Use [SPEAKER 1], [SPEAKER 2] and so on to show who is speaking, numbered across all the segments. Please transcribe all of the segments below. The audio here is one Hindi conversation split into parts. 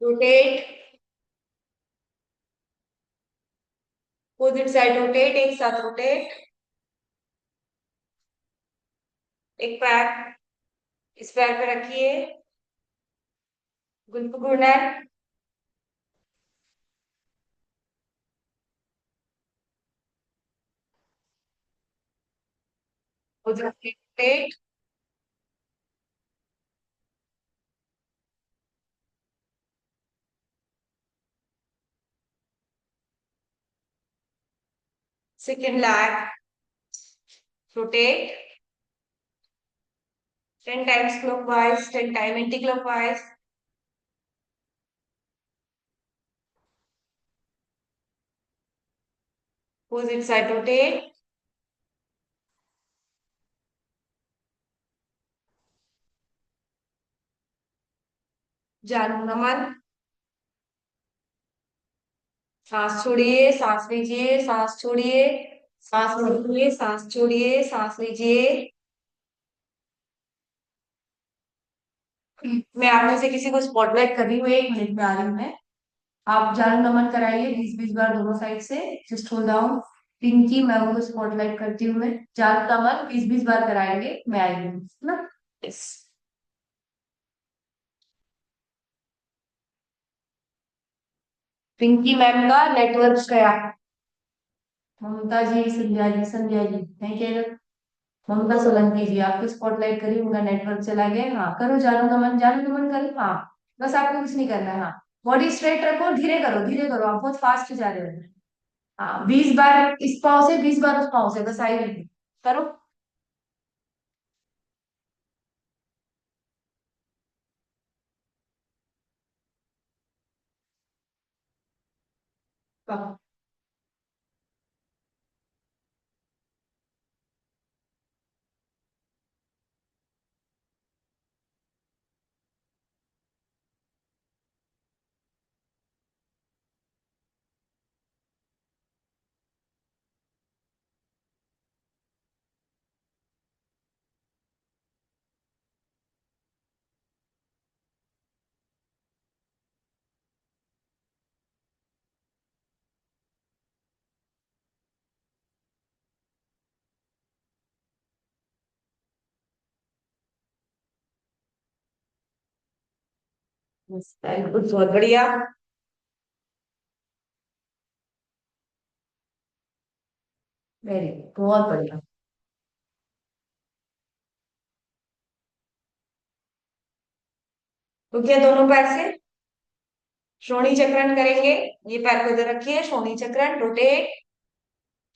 [SPEAKER 1] रोटेट। अपोजिट साइड रोटेट, एक साथ रोटेट। एक पैर इस पैर पे रखिए। गुनगुनर। Rotate. Second leg rotate. 10 times clockwise, 10 time anti-clockwise. Opposite side rotate. जानु नमन। सांस छोड़िए, सांस लीजिए, सांस छोड़िए, सांस लीजिए, सांस छोड़िए, सांस लीजिए। मैं आप में से किसी को स्पॉटलाइट कर रही हूँ, 1 मिनट में आ रही हूँ मैं। आप जानु नमन कराइए 20-20 बार दोनों साइड से। Just hold down. पिंकी, मैं उनको स्पॉटलाइट करती हूँ। मैं जानु नमन 20-20 बार कराएंगे, मैं आई हूँ ना। यस। पिंकी मैम का नेटवर्क गया। ममता जी, संध्या जी, संध्या जी नहीं कह रहे। ममता सोलंकी जी, आपकी स्पॉटलाइट करी, उनका नेटवर्क चला गया। हाँ करो, जानू नमन, जानू नमन करो। हाँ बस आपको कुछ नहीं करना है। हाँ बॉडी स्ट्रेट रखो, धीरे करो, धीरे करो, आप बहुत फास्ट जा रहे हो। हाँ 20 बार इस पाँव से, 20 बार उस पाँव से, बस आई नहीं करो। हाँ, बस वेरी गुड, बहुत बढ़िया। वेरी गुड, बहुत बढ़िया। तो क्या दोनों पैर से श्रोणी चक्रण करेंगे। ये पैर को इधर रखिए, श्रोणी चक्रण रोटेट।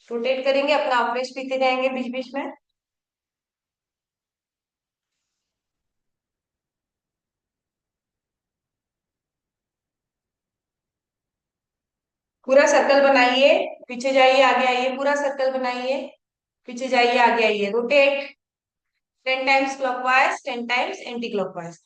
[SPEAKER 1] रोटेट करेंगे, अपना अवरेज पीते जाएंगे बीच बीच में। पूरा सर्कल बनाइए। पीछे जाइए, आगे आइए, पूरा सर्कल बनाइए। पीछे जाइए, आगे आइए, rotate. 10 times clockwise, 10 times anti-clockwise.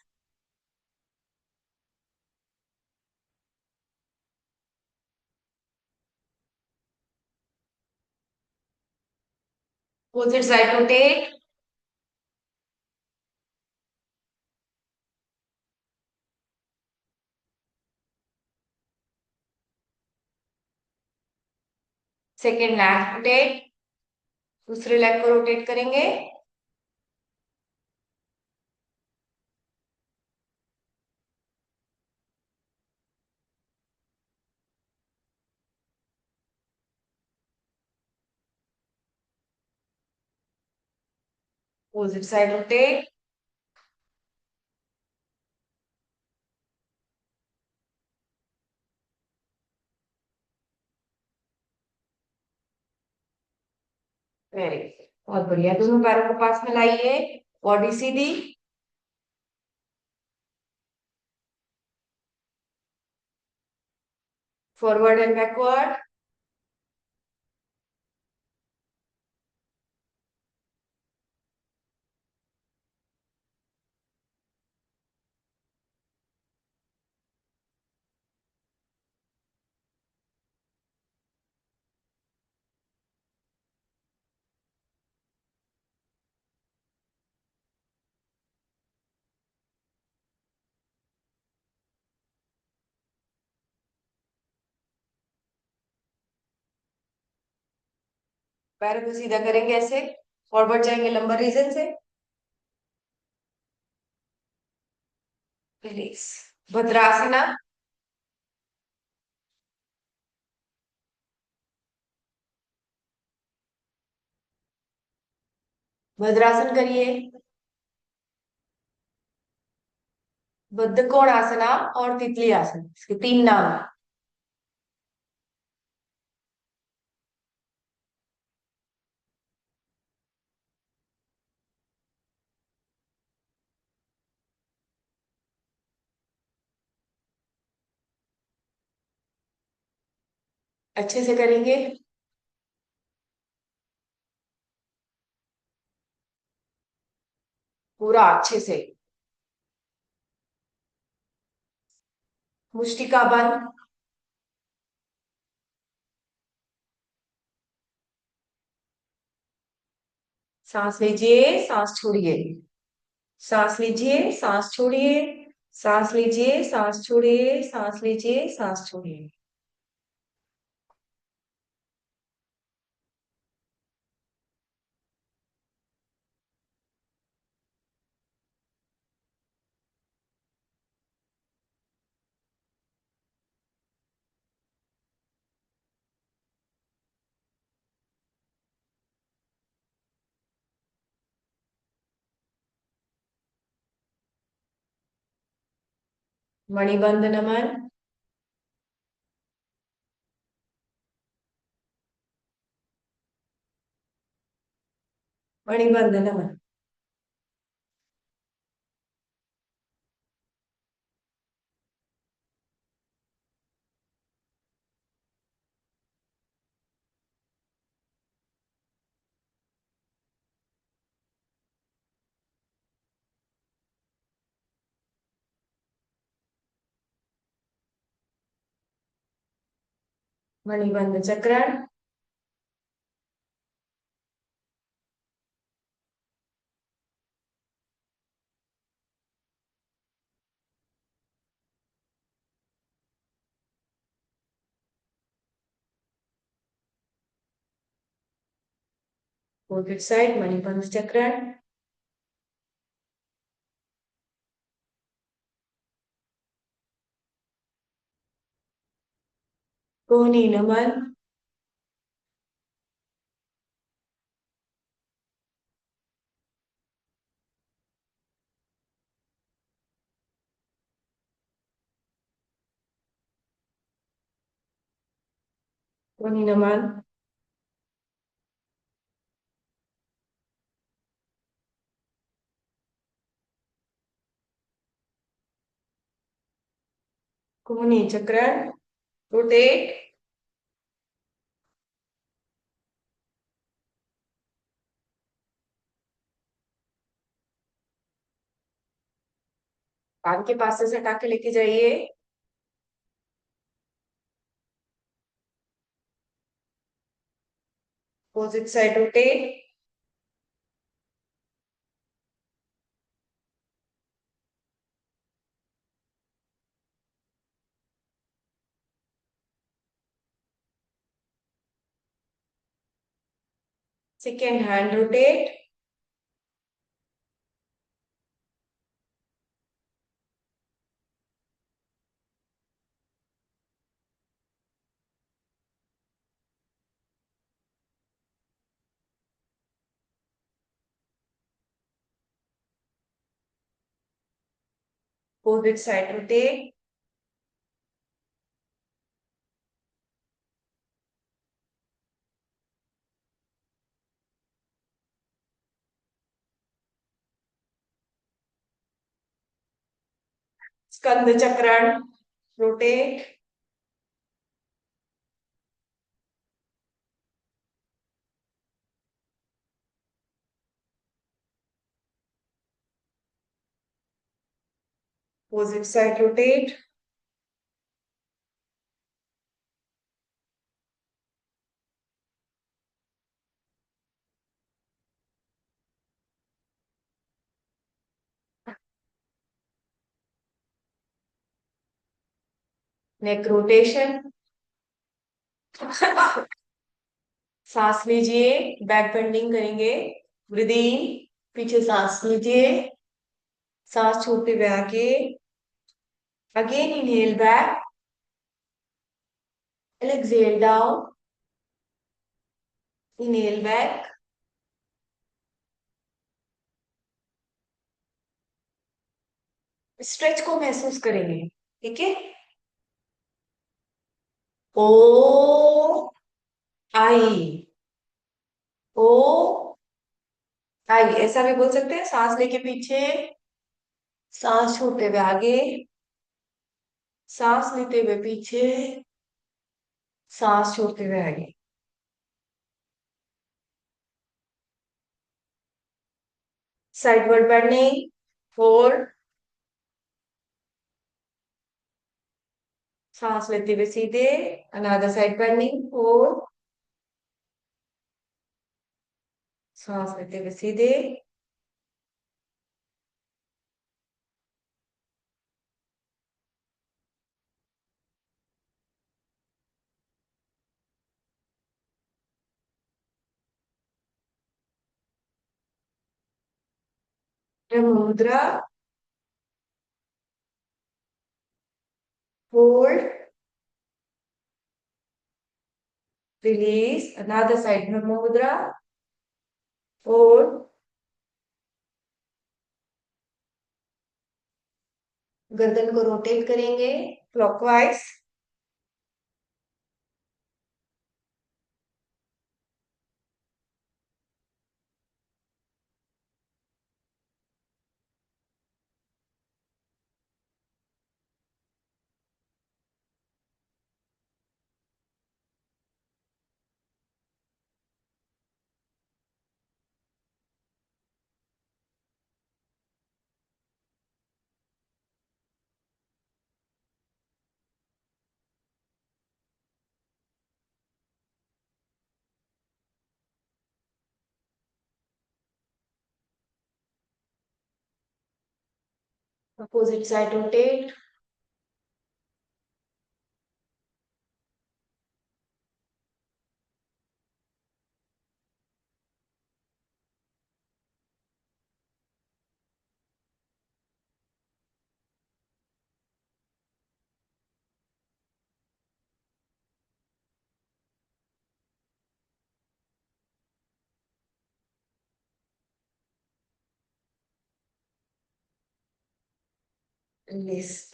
[SPEAKER 1] Opposite side rotate. Second leg rotate. दूसरे लेग को रोटेट करेंगे। Opposite side rotate. वेरी, बहुत बढ़िया। दोनों पैरों को पास में लाइए। Body Sidhi. Forward and backward. पैरों को सीधा करेंगे ऐसे, फॉरवर्ड जाएंगे लंबर रीजन से, रिलीज। भद्रासना। भद्रासन करिए। बद्ध कोण आसना और तितली आसन, इसके तीन नाम हैं। अच्छे से करेंगे। पूरा अच्छे से। मुष्टिका बंद। सांस लीजिए, सांस छोड़िए। सांस लीजिए, सांस छोड़िए। सांस लीजिए, सांस छोड़िए, सांस लीजिए, सांस छोड़िए। मणिबंध नमन। मणिबंध नमन। मणिबंध चक्रण। अपोजिट साइड मणिबंध चक्रण। कोहनी नमन। कोहनी नमन। कोहनी चक्रण। रोटेट। कान के पास से हटा के लेके जाइए। Opposite side rotate. Second hand rotate. Opposite side rotate. स्कंद चक्रण। Rotate. Opposite side rotate. Neck rotation. सांस लीजिए, बैक बेंडिंग करेंगे। ब्रीद इन, पीछे सांस लीजिए, सांस छोड़ते हुए आगे। Again inhale back, exhale down, inhale back. Stretch को महसूस करेंगे, ठीक है। ओ आई, ओ आई, ऐसा भी बोल सकते हैं। सांस लेके पीछे, सांस छोड़ते हुए आगे, सांस लेते हुए पीछे, सांस छोड़ते हुए आगे। साइडवर्ड बेंडिंग, फोर, सांस लेते हुए सीधे, अनदर साइड बेंडिंग, फोर, सांस लेते हुए सीधे। ब्रह्म मुद्रा, होल्ड, रिलीज, अनदर साइड ब्रह्म मुद्रा, होल्ड, गर्दन को रोटेट करेंगे clockwise. Opposite side rotate. Release.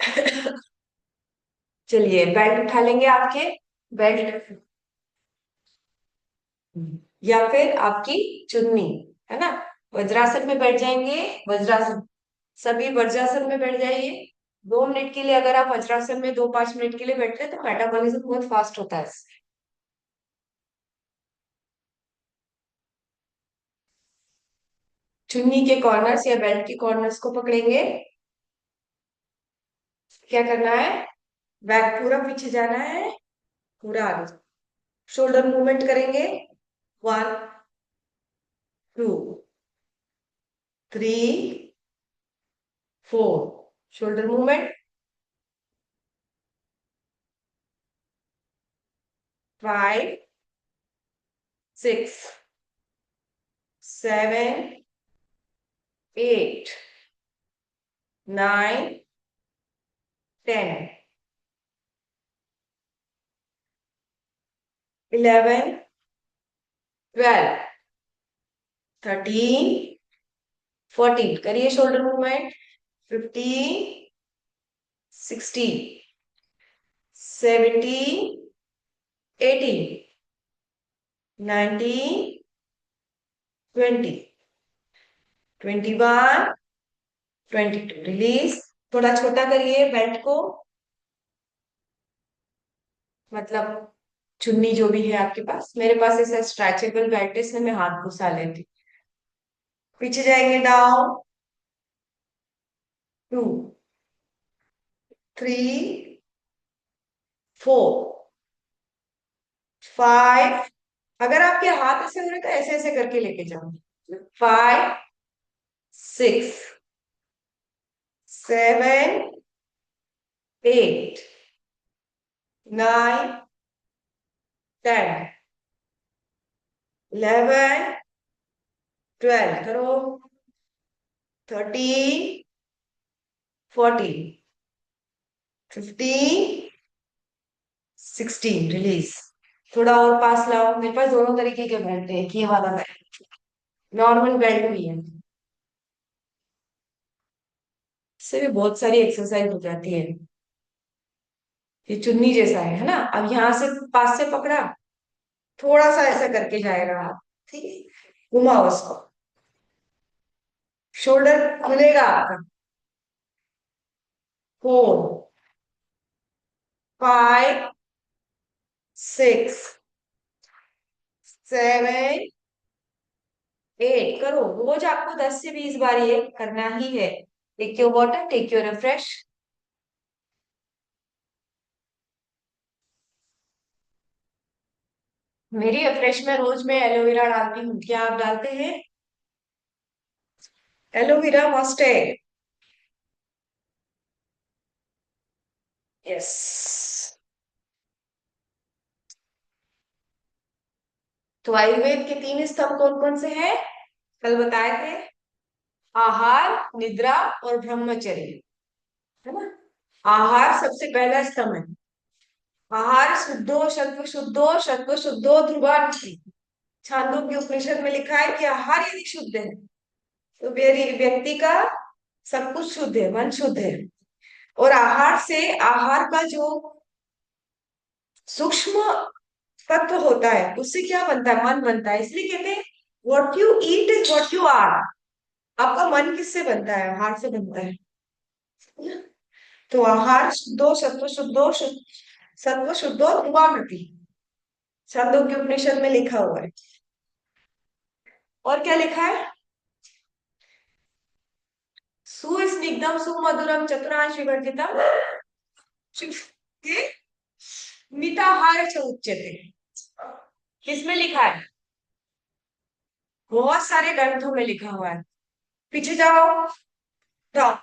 [SPEAKER 1] चलिए बेल्ट उठा लेंगे आपके, बेल्ट या फिर आपकी चुन्नी, है ना। वज्रासन में बैठ जाएंगे। वज्रासन, सभी वज्रासन में बैठ जाइए। 2 मिनट के लिए अगर आप वज्रासन में 2-5 मिनट के लिए बैठते हैं तो मेटाबॉलिज्म बहुत फास्ट होता है। चुन्नी के कॉर्नर्स या बेल्ट के कॉर्नर्स को पकड़ेंगे। क्या करना है, बैक पूरा पीछे जाना है, पूरा आगे। शोल्डर मूवमेंट करेंगे। 1, 2, 3, 4। Shoulder movement. 5, 6, 7, 8, 9, 10, 11, 12, 13, 14। करिए शोल्डर मूवमेंट। 15, 16, 17, 18, 19, 20, 21, 22। रिलीज। थोड़ा छोटा करिए बेल्ट को, मतलब चुन्नी जो भी है आपके पास। मेरे पास ऐसा स्ट्रेचेबल बेल्ट है, इसमें मैं हाथ घुसा लेती। पीछे जाएंगे। डाउन, 2, 3, 4, 5। अगर आपके हाथ ऐसे हो रहे तो ऐसे ऐसे करके लेके जाओ। 5, 6, 7, 8, 9, 10, 11, 12 करो, 13, 14, 15, 16 रिलीज। थोड़ा और पास लाओ, मेरे पास दोनों तरीके के बेल्ट है, एक ये वाला बेल्ट, नॉर्मल बेल्ट भी है। इससे भी बहुत सारी एक्सरसाइज हो जाती है। ये चुन्नी जैसा है ना। अब यहाँ से पास से पकड़ा, थोड़ा सा ऐसा करके जाएगा हाथ, ठीक है, घुमाओ उसको, शोल्डर खुलेगा आपका। 4, 5, 6, 7, 8 करो। रोज आपको 10 से 20 बार ये करना ही है। Take your water, take your refresh. मेरी रिफ्रेश में रोज मैं एलोवेरा डालती हूँ, क्या आप डालते हैं? एलोवेरा मस्ट है। यस। तो आयुर्वेद के 3 स्तंभ कौन कौन से हैं? कल बताए थे, आहार, निद्रा और ब्रह्मचर्य, है ना। आहार सबसे पहला स्तंभ है। आहार शुद्धो सत्व शुद्धो सत्व शुद्धो ध्रुवान। छांदोग्य उपनिषद में लिखा है कि आहार यदि शुद्ध है तो व्यक्ति का सब कुछ शुद्ध है, मन शुद्ध है। और आहार से, आहार का जो सूक्ष्म तत्व होता है उससे क्या बनता है? मन बनता है। इसलिए कहते हैं what you eat is what you are. आपका मन किससे बनता है? आहार से बनता है। तो आहार शुद्धो सत्व शुद्धो सत्व शुद्धो ध्रुवामति, छांदोग्य उपनिषद में लिखा हुआ है। और क्या लिखा है? सुस्निग्धम सुमधुरम चतुरांश विवर्जितम मिताहार च उच्यते। किसमें लिखा है? बहुत सारे ग्रंथों में लिखा हुआ है। पीछे जाओ, जाओ।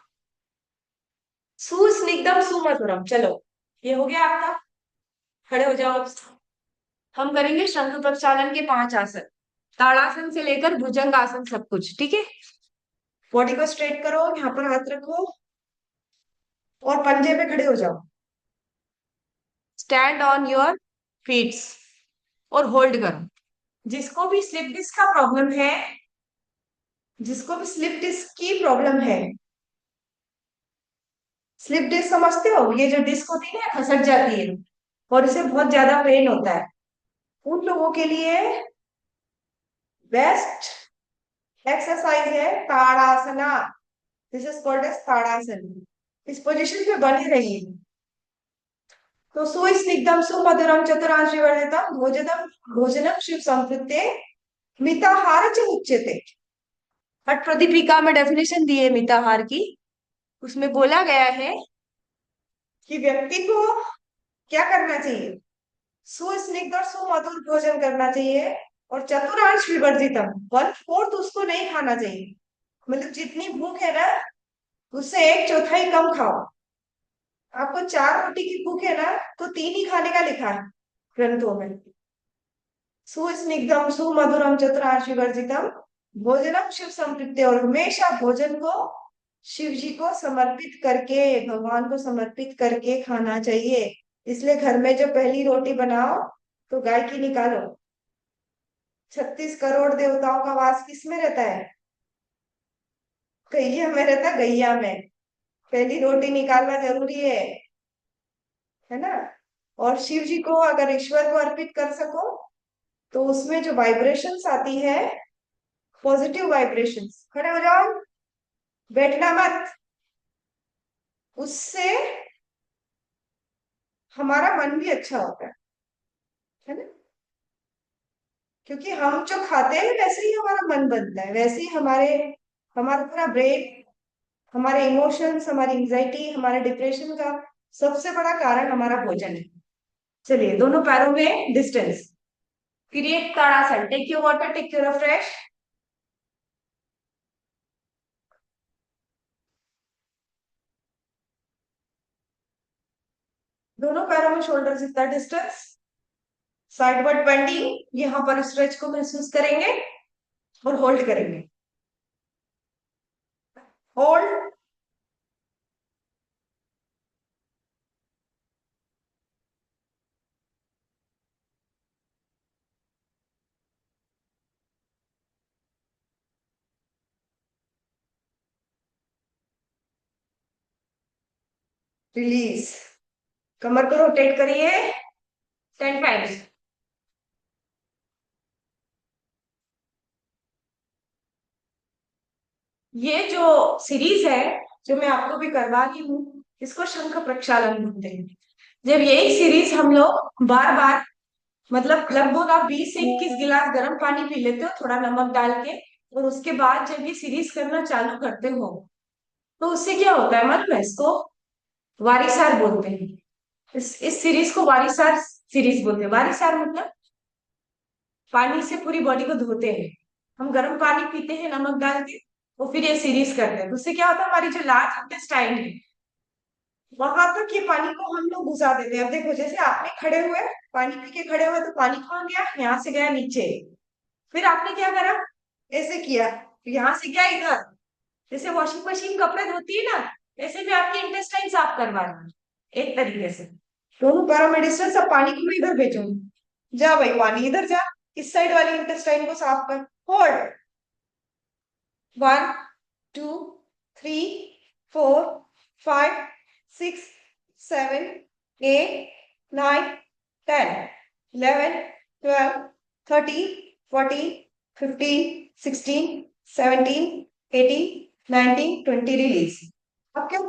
[SPEAKER 1] सुस्निग्धम सुमधुरम, चलो ये हो गया आपका। खड़े हो जाओ। हम करेंगे शंख प्रक्षालन के 5 आसन, ताड़ासन से लेकर भुजंग आसन सब कुछ, ठीक है। बॉडी को स्ट्रेट करो, यहाँ पर हाथ रखो और पंजे पे खड़े हो जाओ। स्टैंड ऑन योर फीट्स और होल्ड करो। जिसको भी स्लिप डिस्क का प्रॉब्लम है, जिसको भी स्लिप डिस्क की प्रॉब्लम है, स्लिप डिस्क समझते हो? ये जो डिस्क होती है ना, खसक जाती है और इसे बहुत ज्यादा पेन होता है। उन लोगों के लिए बेस्ट एक्सरसाइज है ताड़ासना। दिस इज कॉल्ड एज ताड़ासन। इस पोजीशन पे बने रहिए। तो सुस्निग्धम सुमधुरम चतुरांश विवर्जितम भोजनम भोजनम शिव संपृत्ते मिताहार च उच्यते। हठ प्रदीपिका में डेफिनेशन दी है मिताहार की। उसमें बोला गया है कि व्यक्ति को क्या करना चाहिए? सुस्निग्ध और सुमधुर भोजन करना चाहिए। और चतुरांश विवर्जितम, 1/4 उसको नहीं खाना चाहिए। मतलब जितनी भूख है ना, उससे 1/4 कम खाओ। आपको 4 रोटी की भूख है ना, तो 3 ही खाने का लिखा है ग्रंथों में। सुस्निग्धम सुमधुरम चतुरांश विवर्जितम भोजनम शिव संपृत्ति, और हमेशा भोजन को शिव जी को समर्पित करके, भगवान को समर्पित करके खाना चाहिए। इसलिए घर में जो पहली रोटी बनाओ तो गाय की निकालो। 36 करोड़ देवताओं का वास किस में रहता है? गैया में रहता है, गैया में। पहली रोटी निकालना जरूरी है ना। और शिव जी को अगर ईश्वर को अर्पित कर सको तो उसमें जो वाइब्रेशंस आती है, पॉजिटिव वाइब्रेशंस, खड़े हो जाओ, बैठना मत। उससे हमारा मन भी अच्छा होता है ना। क्योंकि हम जो खाते हैं वैसे ही हमारा मन बनता है, वैसे ही हमारा पूरा ब्रेन, हमारे इमोशंस, हमारी एंजाइटी, हमारे डिप्रेशन का सबसे बड़ा कारण हमारा भोजन है। चलिए, दोनों पैरों में distance, create Tadasana, take your water, take your fresh. दोनों पैरों में शोल्डर जितना डिस्टेंस, साइडवर्ड बेंडिंग, यहाँ पर स्ट्रेच को महसूस करेंगे और होल्ड करेंगे। Hold, release. कमर को रोटेट करिए 10 टाइम्स। ये जो सीरीज है, जो मैं आपको भी करवा रही हूँ, इसको शंख प्रक्षालन बोलते हैं। जब यही सीरीज हम लोग बार बार, मतलब लगभग आप 20 से 21 गिलास गर्म पानी पी लेते हो थोड़ा नमक डाल के, और उसके बाद जब ये सीरीज करना चालू करते हो, तो उससे क्या होता है मालूम है? इसको वारिसार बोलते हैं। इस सीरीज को वारिसार सीरीज बोलते हैं। वारिसार मतलब पानी से पूरी बॉडी को धोते हैं। हम गर्म पानी पीते हैं नमक डाल के, और फिर ये सीरीज करते हैं, तो उससे क्या होता है, हमारी जो लार्ज इंटेस्टाइन है वहां तक ये पानी को हम लोग घुसा देते हैं। अब देखो, जैसे आपने खड़े हुए पानी पी के खड़े हुए, तो पानी कहाँ गया? यहाँ से गया नीचे। फिर आपने क्या करा? ऐसे किया, तो यहाँ से गया इधर। जैसे वॉशिंग मशीन कपड़े धोती है ना, ऐसे भी आपकी इंटेस्टाइन साफ करवा रहा है एक तरीके से। दोनों पैरों में डिस्टेंस, अब पानी को मैं इधर भेजूंगी। जा भाई पानी इधर जा, इस साइड वाली इंटेस्टाइन को साफ कर। Hold, 1 2 3 4 5 6 7 8 9 10 11 12 13 14 15 16 17 18 19 20 release. अब क्या,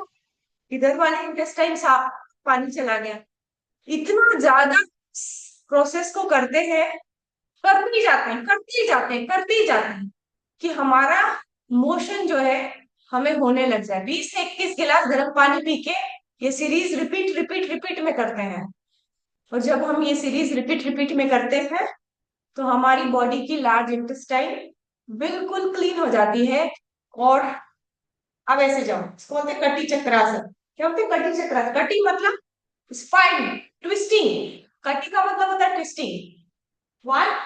[SPEAKER 1] इधर वाले इंटेस्टाइन साफ, पानी चला गया। इतना ज्यादा प्रोसेस को करते हैं, करते ही जाते हैं, करते ही जाते हैं, करते ही जाते हैं, कि हमारा मोशन जो है हमें होने लग जाए। 20 से 21 गिलास गर्म पानी पी के ये सीरीज रिपीट रिपीट रिपीट में करते हैं। और जब हम ये सीरीज रिपीट रिपीट में करते हैं, तो हमारी बॉडी की लार्ज इंटेस्टाइन बिल्कुल क्लीन हो जाती है। और अब ऐसे जाओ, इसको बोलते हैं कटी चक्रासन। क्या बोलते हैं? कटी चक्रासन। कटी मतलब स्पाइन ट्विस्टिंग। कटी का मतलब होता है ट्विस्टिंग। 1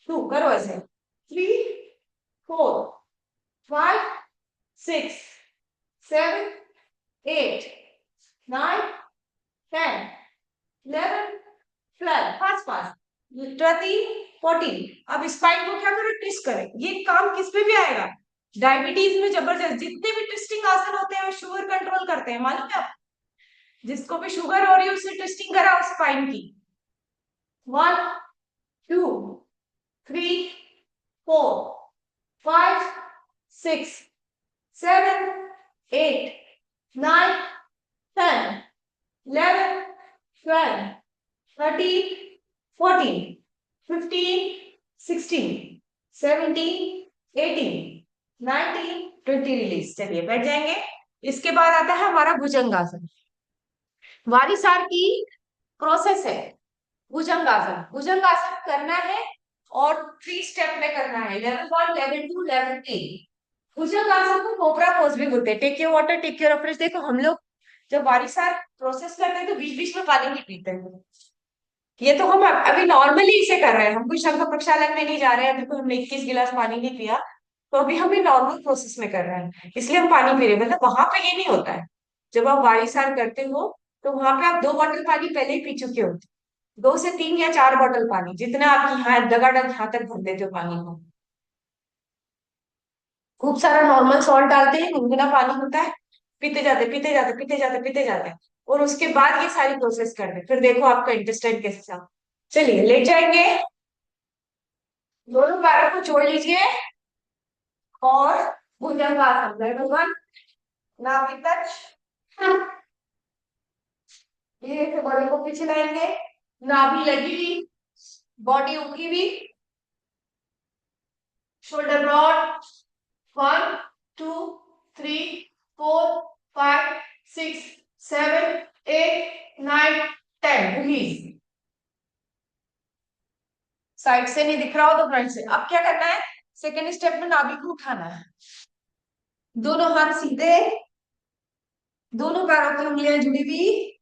[SPEAKER 1] 2 करो ऐसे, 3 4 5 6 7 8 9 10 11 12 फास्ट फास्ट, 13 14। अब स्पाइन को क्या करें? ट्विस्ट करें। ये काम किस पे भी आएगा? डायबिटीज में जबरदस्त, जितने भी ट्विस्टिंग आसन होते हैं वो शुगर कंट्रोल करते हैं, मालूम है आप? जिसको भी शुगर हो रही है उससे ट्विस्टिंग करा स्पाइन की। 1 2 3 4 5 6 7 8 9 10 11 12 13 14 15 16 17 18 19 20 रिलीज। चलिए बैठ जाएंगे। इसके बाद आता है हमारा भुजंगासन। वारिसार की प्रोसेस है भुजंगासन। भुजंगासन करना है और 3 स्टेप में करना है, लेवल 1 लेवल 2 लेवल 3। भुजंगासन को कोबरा पोज भी बोलते हैं। Take your water, take your refresh. देखो हम लोग जब वारिसार प्रोसेस करते हैं तो बीच बीच में पानी नहीं पीते हैं। ये तो हम अभी नॉर्मली इसे कर रहे हैं, हम कोई शंख प्रक्षालन में नहीं जा रहे हैं। देखो हमने 21 गिलास पानी नहीं पिया, तो अभी हम ये नॉर्मल प्रोसेस में कर रहे हैं, इसलिए हम पानी पी रहे हैं। मतलब वहां पे ये नहीं होता है। जब आप वारिसार करते हो तो वहां पे आप 2 बॉटल पानी पहले ही पी चुके होते, 2 से 3 या 4 बॉटल पानी, जितना आपकी यहाँ दगाडग यहाँ तक भर देते हो पानी को। खूब सारा नॉर्मल सॉल्ट डालते हैं, गुनगुना पानी होता है, पीते जाते पीते जाते पीते जाते पीते जाते हैं। और उसके बाद ये सारी प्रोसेस कर दे, फिर देखो आपका इंटेस्टाइन कैसे साफ। चलिए लेट जाएंगे, दोनों पैरों को जोड़ लीजिए और भुजंगासन लेवल 1, नाभि टच। धीरे से बॉडी को पीछे लाएंगे, नाभि लगी हुई, बॉडी उठी हुई, शोल्डर ब्रॉड। 1 2 3 4 5 6 7 8 9 10 रिलीज। साइड से नहीं दिख रहा हो तो फ्रंट से। अब क्या करना है? सेकेंड स्टेप में नाभि को उठाना है, दोनों हाथ सीधे, दोनों पैरों की उंगलियां जुड़ी हुई,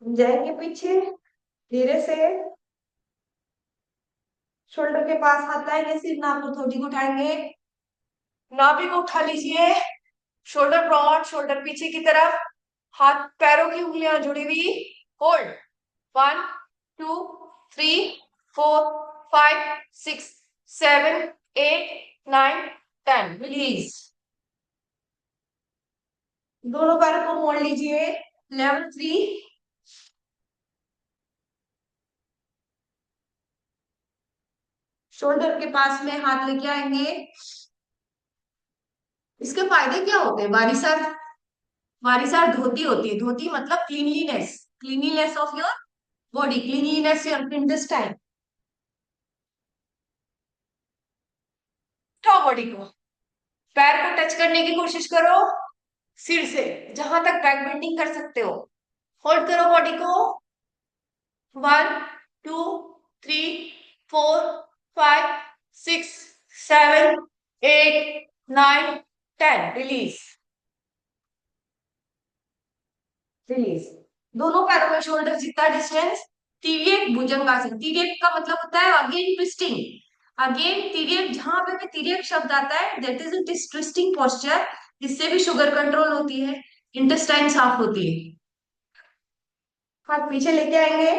[SPEAKER 1] जाएंगे पीछे, धीरे से शोल्डर के पास हाथ लाएंगे, सिर नाभि थोड़ी को उठाएंगे, नाभि को उठा लीजिए, शोल्डर ब्रॉड, शोल्डर पीछे की तरफ, हाथ पैरों की उंगलियां जुड़ी हुई, होल्ड, 1 2 3 4 5 6 7 8 9 10, रिलीज। दोनों पैरों को मोड़ लीजिए, लेवल 3, शोल्डर के पास में हाथ लेके आएंगे। इसके फायदे क्या होते हैं? वारिसार धोती होती है, धोती मतलब cleanliness, cleanliness of your body, cleanliness your intestine. उठाओ बॉडी को, पैर को टच करने की कोशिश करो सिर से, जहां तक बैक बेंडिंग कर सकते हो। होल्ड करो बॉडी को, 1 2 3 4 5 6 7 8 9 10, रिलीज, रिलीज। दोनों पैरों में शोल्डर जितना डिस्टेंस, तिर्यक भुजंगासन, तिर्यक का मतलब होता है अगेन ट्विस्टिंग, अगेन तिर्यक, जहां पे भी तिर्यक शब्द आता है that is it is twisting posture. इससे भी शुगर कंट्रोल होती है, इंटेस्टाइन साफ होती है। हाथ पीछे लेके आएंगे,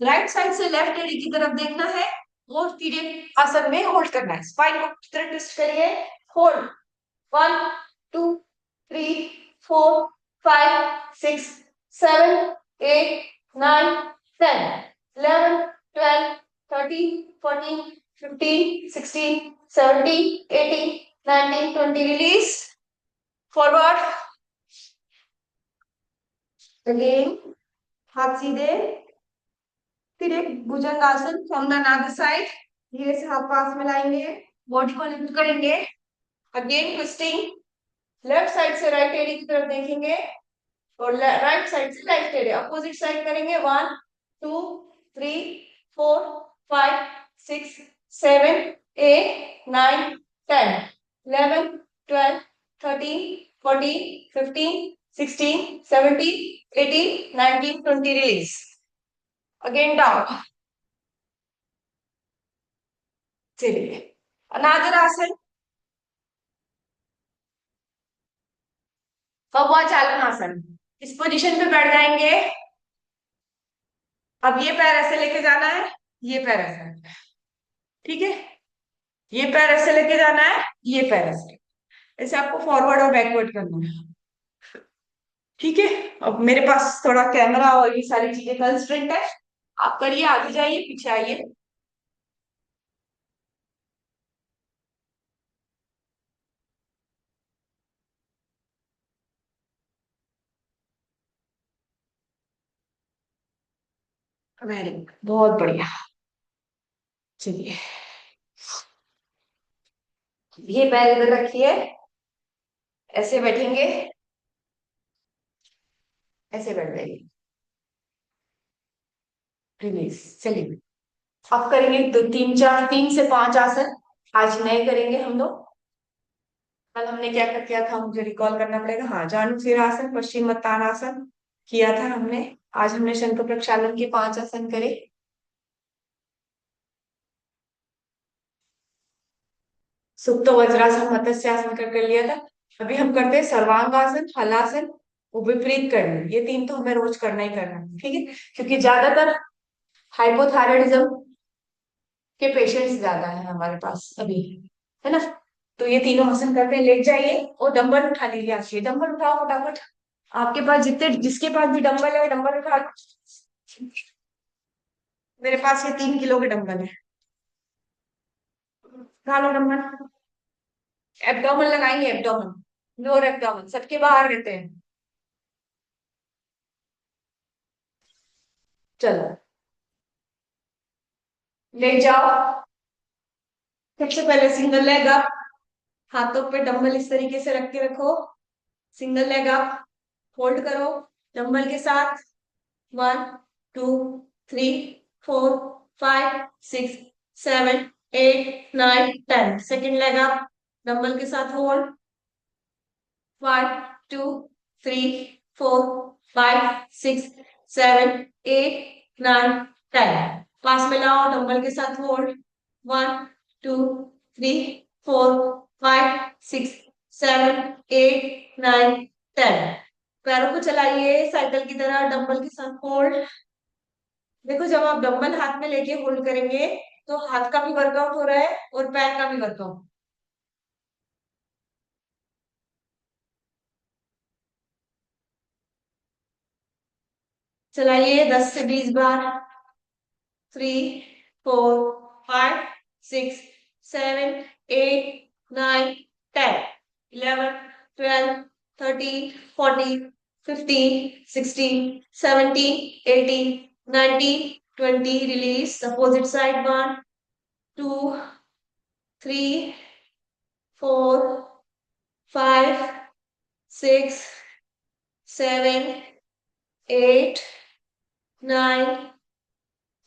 [SPEAKER 1] राइट साइड से लेफ्ट एडी की तरफ देखना है और तिर्यक आसन में होल्ड करना है, स्पाइन को तरह ट्विस्ट करिए, होल्ड, 1 2 3 4 5 6 7 8 9 10, 11 12 13 14 15 16 17 18 19 20, रिलीज, फॉरवर्ड, अगेन हाथ सीधे, फिर एक भुजंगासन फ्रॉम द अनदर साइड, धीरे से हाथ पास में लाएंगे, बॉडी को लिफ्ट करेंगे, अगेन ट्विस्टिंग, लेफ्ट साइड से राइट एडी की तरफ देखेंगे और राइट साइड से लेफ्ट एडी, अपोजिट साइड करेंगे, 1 2 3 4 5 6 7 8 9 10, 11 12 13 14 15 16 17 18 19 20, अगेन डाउन। चलिए अनादर आसन, वज्रासन आसन, इस पोजीशन पे बैठ जाएंगे। अब ये पैर ऐसे लेके जाना है, ये पैर ऐसे, ठीक है, ये पैर ऐसे लेके जाना है, ये पैर ऐसे, ऐसे आपको फॉरवर्ड और बैकवर्ड करना है, ठीक है। अब मेरे पास थोड़ा कैमरा और ये सारी चीजें कंस्ट्रेंट है, आप करिए, आगे जाइए, पीछे आइए। वेरी गुड, बहुत बढ़िया। चलिए ये पैर इधर रखिए, ऐसे बैठेंगे, ऐसे बैठ जाइए, रिलीज। चलिए अब करेंगे दो तीन चार, 3 से 5 आसन, आज नए करेंगे हम लोग। कल हमने क्या कर किया था, मुझे रिकॉल करना पड़ेगा, हाँ, जानुसिरासन, पश्चिमोत्तानासन किया था हमने। आज हमने शंख प्रक्षालन के 5 आसन करे। सुप्त वज्रासन, मत्स्यासन कर लिया था। अभी हम करते हैं सर्वांगासन, हलासन, विपरीत करना, ये 3 तो हमें रोज करना ही करना है, ठीक है, क्योंकि ज्यादातर हाइपोथायराइडिज्म के पेशेंट्स ज्यादा है हमारे पास अभी, है ना। तो ये तीनों आसन करते हैं, लेट जाइए और डंबल उठा लीजिए, आइए डंबल उठाओ फटाफट, आपके पास जितने, जिसके पास भी डंबल है डंबल उठा लो। मेरे पास ये 3 किलो के डंबल है, उठा लो डंबल। एब्डोमेन लगाएंगे, एब्डोमेन, लोअर एब्डोमेन सबके बाहर रहते हैं। चलो लेट जाओ, सबसे पहले सिंगल लेग अप, हाथों पे डंबल इस तरीके से रख के रखो, सिंगल लेग अप, होल्ड करो डंबल के साथ, 1 2 3 4 5 6 7 8 9 10, सेकेंड लेग अप, डंबल के साथ होल्ड, 1 2 3 4 5 6 7 8 9 10। पास में लाओ, डंबल के साथ होल्ड। 1 2 3 4 5 6 7 8 9 10। पैरों को चलाइए साइकिल की तरह, डंबल के साथ होल्ड। देखो जब आप डंबल हाथ में लेके होल्ड करेंगे तो हाथ का भी वर्कआउट हो रहा है और पैर का भी वर्कआउट। चलाइए 10 से 20 बार। 3 4 5 6 7 8 9 10 11 12 13 14 15 16 17 18 19 20। Release opposite side. 1 2 3 4 5 6 7 8 9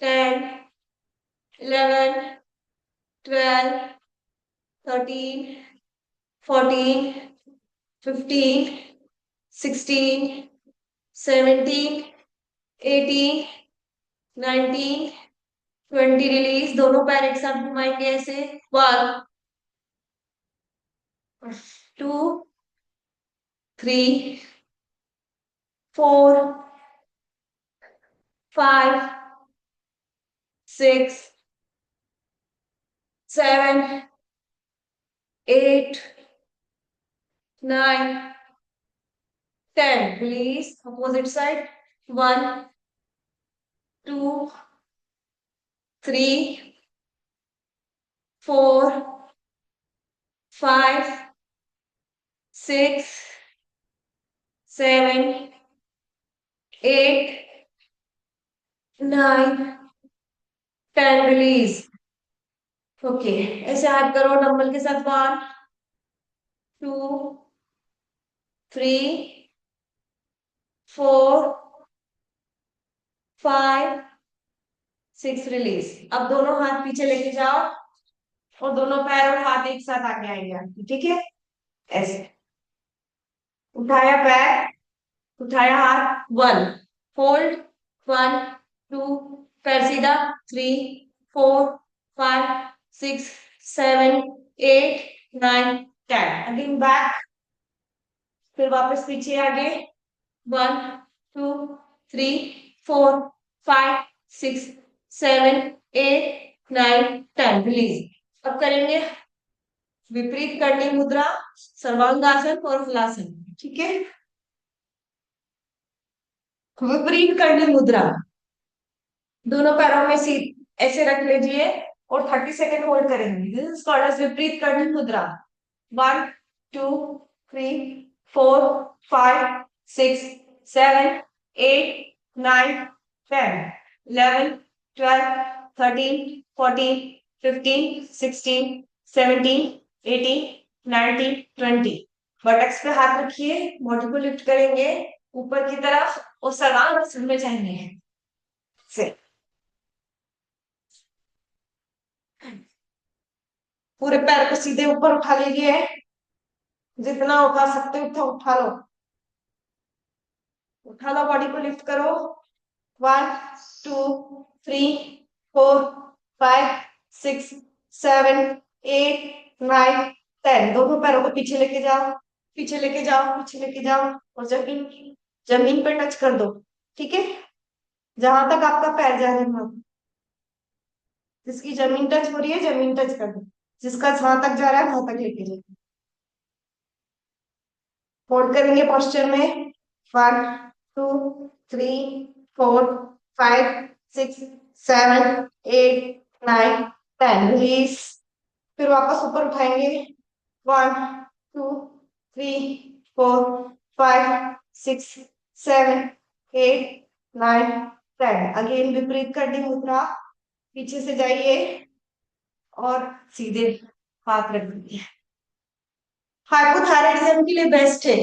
[SPEAKER 1] 10 11 12 13 14 15 16 17 18 19 20। रिलीज, दोनों पैर एक साथ घुमाएंगे ऐसे। 1 2 3 4 5 6 7 8 9 10। Release opposite side. 1 2 3 4 5 6 7 8 9 10। ओके, ऐसे हाथ करो डंबल के साथ। 1 2 3 4 5 6। रिलीज। अब दोनों हाथ पीछे लेके जाओ और दोनों पैर और हाथ एक साथ आगे आएंगे आपके, ठीक है। ऐसे उठाया पैर, उठाया हाथ। 1 होल्ड। 1 2 पैर सीधा। 3 4 5 6 7 8 9 10। अगेन बैक, फिर वापस पीछे आगे। 1 2 3 4 5 6 7 8 9 10। रिलीज। अब करेंगे विपरीत करनी मुद्रा, सर्वांगासन और हलासन, ठीक है। विपरीत करनी मुद्रा, दोनों पैरों में सी ऐसे रख लीजिए और 30 सेकेंड होल्ड करेंगे। दिस इज कॉल्ड एज विपरीत करनी मुद्रा। 1 2 3 4 5 6 7 8 9 10 11 12 13 14 15 16 17 18 19 20। बटक्स पे हाथ रखिए, बॉडी को लिफ्ट करेंगे ऊपर की तरफ और सर्वांग में जाएंगे से। पूरे पैर को सीधे ऊपर उठा लीजिए, जितना उठा सकते हो उतना उठा लो। उठा लो, बॉडी को लिफ्ट करो। 1 2 3 4 5 6 7 8 9 10। दोनों पैरों को पीछे लेके जाओ, पीछे लेके जाओ, पीछे लेके जाओ और जमीन जमीन पे टच कर दो, ठीक है। जहां तक आपका पैर जा रहा है, जिसकी जमीन टच हो रही है जमीन टच कर दो, जिसका जहां तक जा रहा है वहां तक लेके जाओ। होल्ड करेंगे पोस्चर में। 1 2 3 4 5 6 7 8 9 10। रिलीज। फिर वापस ऊपर उठाएंगे। 1 2 3 4 5 6 7 8 9 10। अगेन विपरीत करनी मुद्रा, पीछे से जाइए और सीधे हाथ रख दीजिए। हाइपोथायराइडिज्म के लिए बेस्ट है।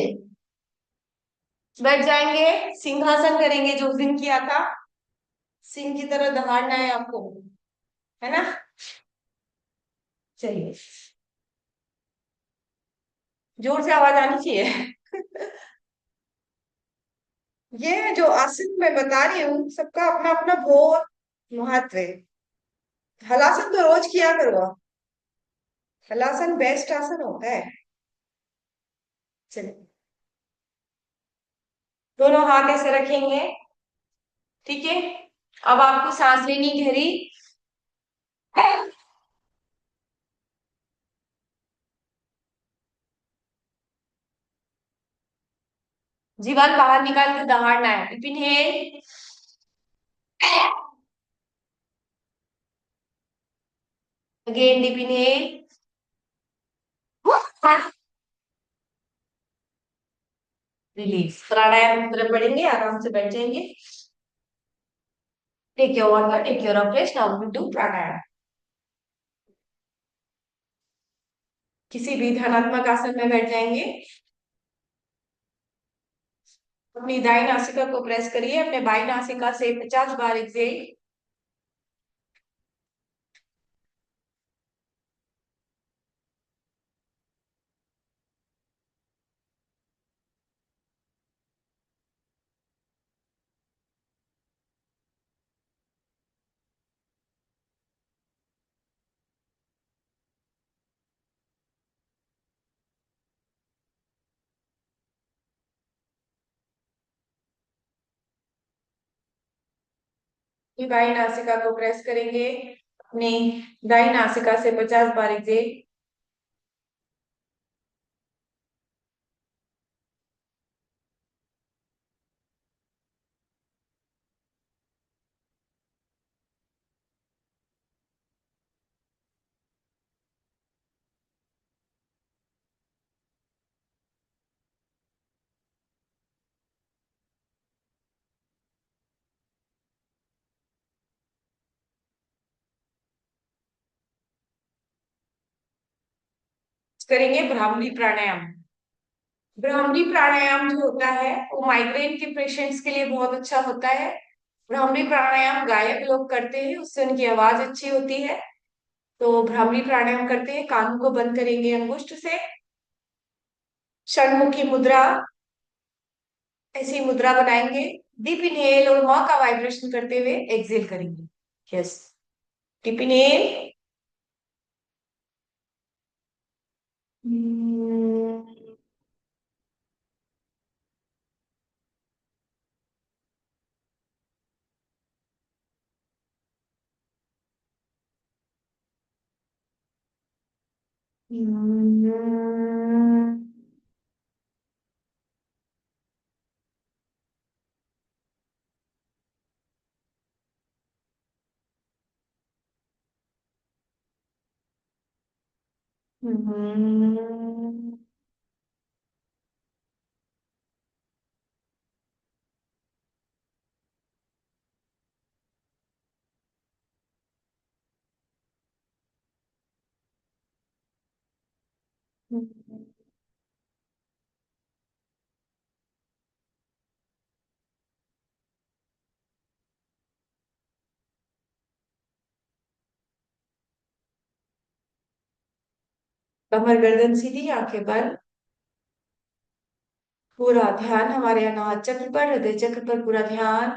[SPEAKER 1] बैठ जाएंगे, सिंहासन करेंगे जो उस दिन किया था। सिंह की तरह दहाड़ना है आपको, है ना। चलिए, जोर से आवाज आनी चाहिए। ये जो आसन मैं बता रही हूँ सबका अपना अपना बहुत महत्व है। हलासन तो रोज किया करो। हलासन बेस्ट आसन होता है। चलिए, दोनों हाथ ऐसे रखेंगे। ठीक है। अब आपको सांस लेनी गहरी। जीवन बाहर निकाल के दहाड़ना है। Deep inhale, again deep inhale, release. Pranayama की तरफ बढ़ेंगे, आराम से बैठ जाएंगे। Take your water, take your rest, now we do pranayama. किसी भी ध्यानात्मक आसन में बैठ जाएंगे। अपनी दाई नासिका को प्रेस करिए, अपने बाई नासिका से 50 बार एक्सेल। अपनी बाई नासिका को प्रेस करेंगे, अपनी दाई नासिका से 50 बार एक्सेल। करेंगे भ्रामरी प्राणायाम। भ्रामरी प्राणायाम जो होता है वो माइग्रेन के पेशेंट्स के लिए बहुत अच्छा होता है। भ्रामरी प्राणायाम गायक लोग करते हैं, उससे उनकी आवाज अच्छी होती है। तो भ्रामरी प्राणायाम करते हैं, कानों को बंद करेंगे अंगुष्ठ से। षणमुखी मुद्रा, ऐसी मुद्रा बनाएंगे। डीप इनहेल और माँ का वाइब्रेशन करते हुए एक्सेल करेंगे। यस। डीप इनहेल, कमर गर्दन सीधी, आंखें बंद। पूरा ध्यान हमारे अनाहत चक्र पर, हृदय चक्र पर पूरा ध्यान।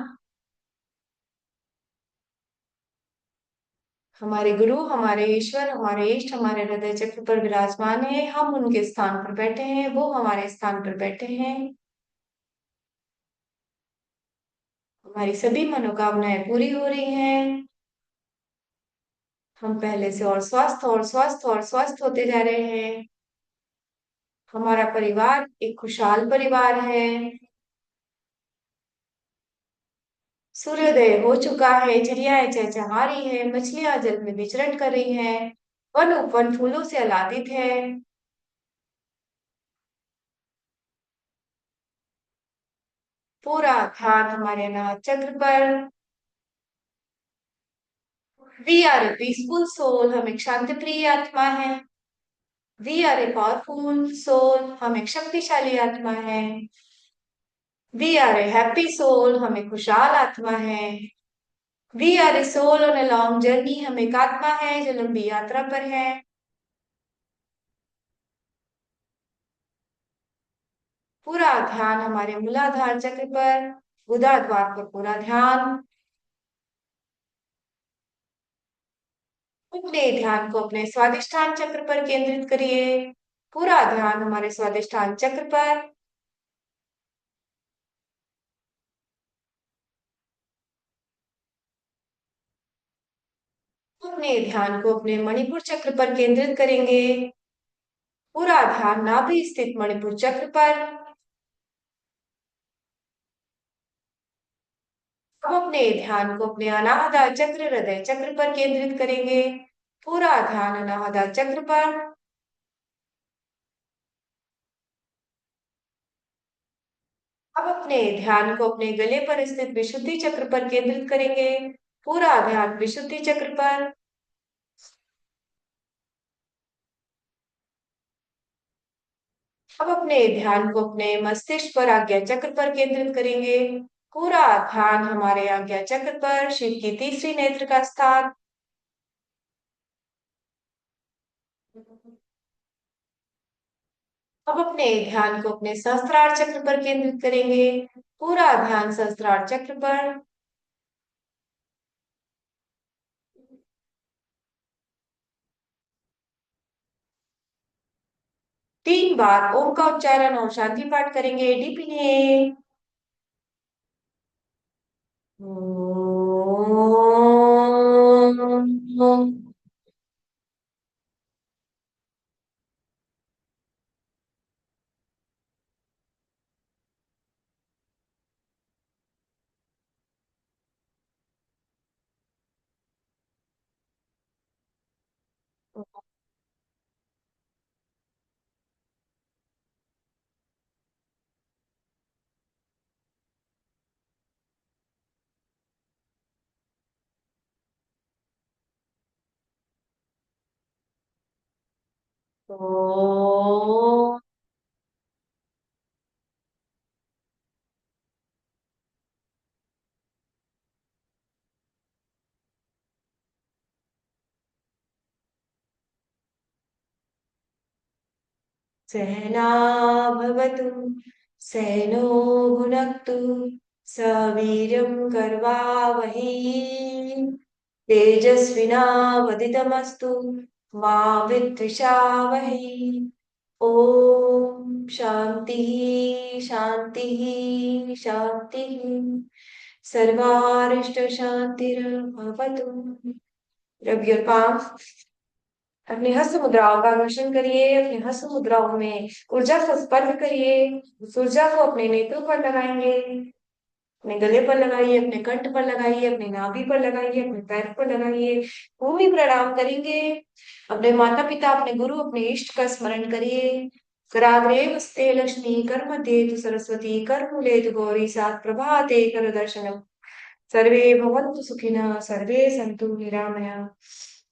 [SPEAKER 1] हमारे गुरु, हमारे ईश्वर, हमारे इष्ट हमारे हृदय चक्र पर विराजमान है। हम उनके स्थान पर बैठे हैं, वो हमारे स्थान पर बैठे हैं। हमारी सभी मनोकामनाएं पूरी हो रही हैं। हम पहले से और स्वस्थ और स्वस्थ और स्वस्थ होते जा रहे हैं। हमारा परिवार एक खुशहाल परिवार है। सूर्योदय हो चुका है, चिड़ियाएं चहचहा रही है, मछलियां जल में विचरण कर रही हैं, वन उपवन फूलों से आह्लादित है। पूरा ध्यान हमारे अनाहत चक्र पर। We are a peaceful soul, हम एक शांति प्रिय आत्मा है। We are a powerful soul, हम एक शक्तिशाली आत्मा है। We are a happy soul, हम एक खुशहाल आत्मा है। We are a soul on a long journey, हम एक आत्मा है जो लंबी यात्रा पर है। पूरा ध्यान हमारे मूलाधार चक्र पर, गुदा द्वार पर पूरा ध्यान। अपने ध्यान को अपने स्वादिष्टान चक्र पर केंद्रित करिए। पूरा ध्यान हमारे स्वादिष्टान चक्र पर। अपने ध्यान को अपने मणिपुर चक्र पर केंद्रित करेंगे। पूरा ध्यान नाभि स्थित मणिपुर चक्र पर। अब अपने ध्यान को अपने अनाहत चक्र हृदय चक्र पर केंद्रित करेंगे। पूरा ध्यान अनाहत चक्र पर। अब अपने ध्यान को अपने गले पर स्थित विशुद्धि चक्र पर केंद्रित करेंगे। पूरा ध्यान विशुद्धि चक्र पर। अब अपने ध्यान को अपने मस्तिष्क पर आज्ञा चक्र पर केंद्रित करेंगे। पूरा ध्यान हमारे आज्ञा चक्र पर, शिव की तीसरी नेत्र का स्थान। अब अपने ध्यान को अपने सहस्त्रार चक्र पर केंद्रित करेंगे। पूरा ध्यान सहस्त्रार चक्र पर। 3 बार ओम का उच्चारण और शांति पाठ करेंगे। Deep inhale. ओम। ओम। सहना भवतु। सहनो भुनक्तु। सवीर्यं कर्वावहै। तेजस्विनावदितमस्तु। मा विद्विषावहै। ओम शांति शांति शांति। सर्वारिष्ट शांतिर्भवतु। Rub your palm. अपनी हस्त मुद्राओं का अनुसरण करिए। अपनी हस्त मुद्राओं में ऊर्जा को स्पर्श करिए। उस ऊर्जा को अपने नेत्रों पर लगाएंगे। अपने गले पर लगाइए, अपने कंठ पर लगाइए, अपने नाभि पर लगाइए, अपने पैर पर लगाइए। भूमि प्रणाम करेंगे। अपने माता पिता, अपने गुरु, अपने इष्ट का स्मरण करिए। कराग्रे वस्ते लक्ष्मी, कर मध्ये तु सरस्वती, कर मूले तु गौरी, सात प्रभाते कर दर्शनम। सर्वे भवन्तु सुखिनः, सर्वे सन्तु निरामया,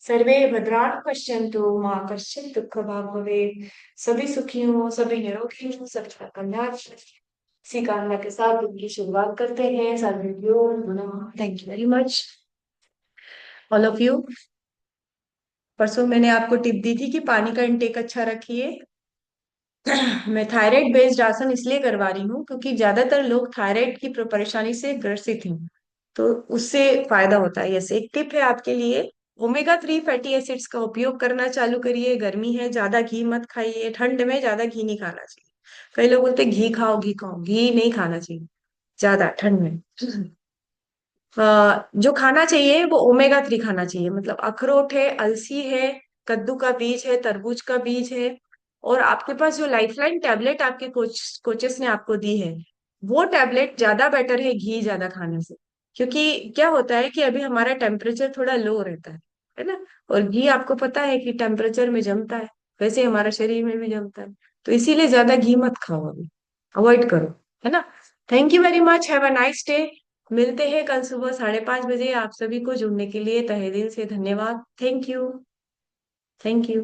[SPEAKER 1] सर्वे भद्राणि पश्यन्तु, माँ कश्चित् दुःख भाग् भवेत्। सभी सुखी हो, सभी निरोगी हो, सबका कल्याण हो। इसी कामना के साथ दिन की शुरुआत करते हैं। Thank you very much all of you. परसों मैंने आपको टिप दी थी कि पानी का इंटेक अच्छा रखिए। मैं थायराइड बेस्ड आसन इसलिए करवा रही हूँ क्योंकि ज्यादातर लोग थायराइड की परेशानी से ग्रसित हैं। तो उससे फायदा होता है। यस, एक टिप है आपके लिए। ओमेगा 3 फैटी एसिड्स का उपयोग करना चालू करिए। गर्मी है, ज्यादा घी मत खाइए। ठंड में ज्यादा घी नहीं खाना चाहिए। कई लोग बोलते हैं घी खाओ घी खाओ, घी नहीं खाना चाहिए ज्यादा ठंड में। जो खाना चाहिए वो ओमेगा 3 खाना चाहिए। मतलब अखरोट है, अलसी है, कद्दू का बीज है, तरबूज का बीज है। और आपके पास जो लाइफलाइन टैबलेट आपके कोचेस ने आपको दी है, वो टैबलेट ज्यादा बेटर है घी ज्यादा खाने से। क्योंकि क्या होता है कि अभी हमारा टेम्परेचर थोड़ा लो रहता है ना। और घी आपको पता है कि टेम्परेचर में जमता है, वैसे हमारा शरीर में भी जमता है। तो इसीलिए ज्यादा घी मत खाओ, अभी अवॉइड करो, है ना। Thank you very much, have a nice day. मिलते हैं कल सुबह 5:30 बजे। आप सभी को जुड़ने के लिए तहे दिल से धन्यवाद। Thank you. Thank you.